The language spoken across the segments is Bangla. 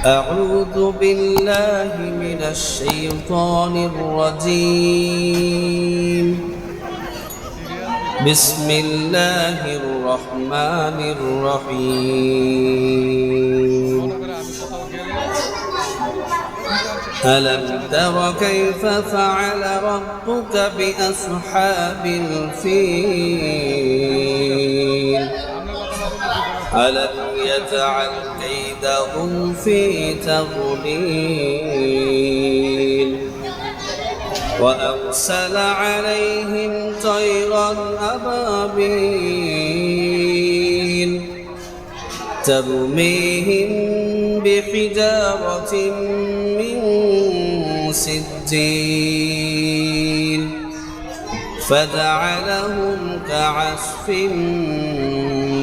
أعوذ بالله من الشيطان الرجيم. بسم الله الرحمن الرحيم. ألم تر كيف فعل ربك بأصحاب الفيل ألم يجعل كيدهم في تضليل وأرسل عليهم طيرا أبابيل ترميهم بحجارة من سجيل فجعلهم كعصف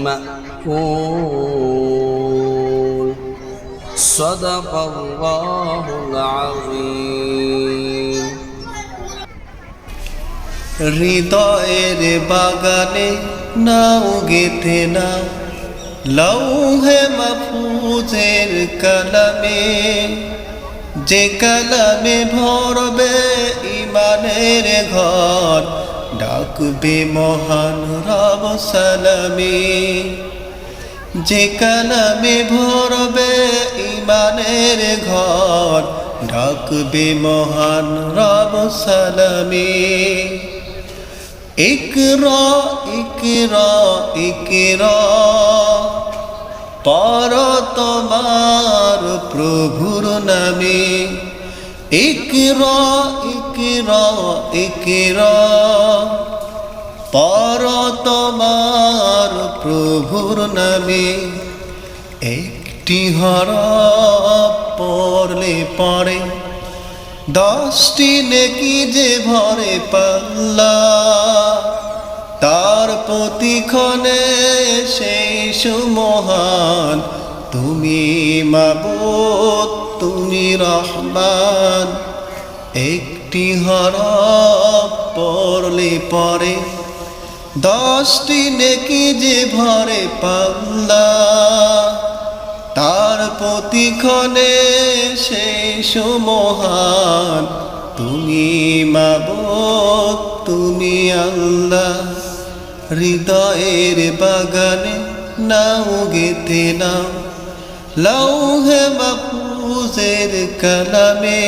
مأكول. صدق الله العظيم. হৃদয়ের বাগানে নাও গেথে নাও লৌহে মাহফুজের কলমে, যে কলমে ভরবে ইমানের ঘর, ডাকবে মহান রব সালামে। যে কলমে ভরবে ইমানের ঘর, ডাকবে মহান রব সালামে। ইকরা ইকরা ইকরা পড় তোমার প্রভুর নামে। ইকরা ইকরা ইকরা পড় তোমার প্রভুর নামে। একটি হরফ পড়লে পড়ে 10টি নেকি যে ভরে পাল্লা, তার প্রতিক্ষণে সেই সুমহান, তুমি মাবুদ তুমি রহমান। একটি হরফ পড়লে পড়ে 10টি নেকি যে ভরে পাল্লা, তার প্রতিক্ষণে সেই সুমহান, তুমি মাবুদ তুমি আল্লাহ। হৃদয়ের বাগানে নাও গেথে নাও লৌহে মাহফুজের কলমে।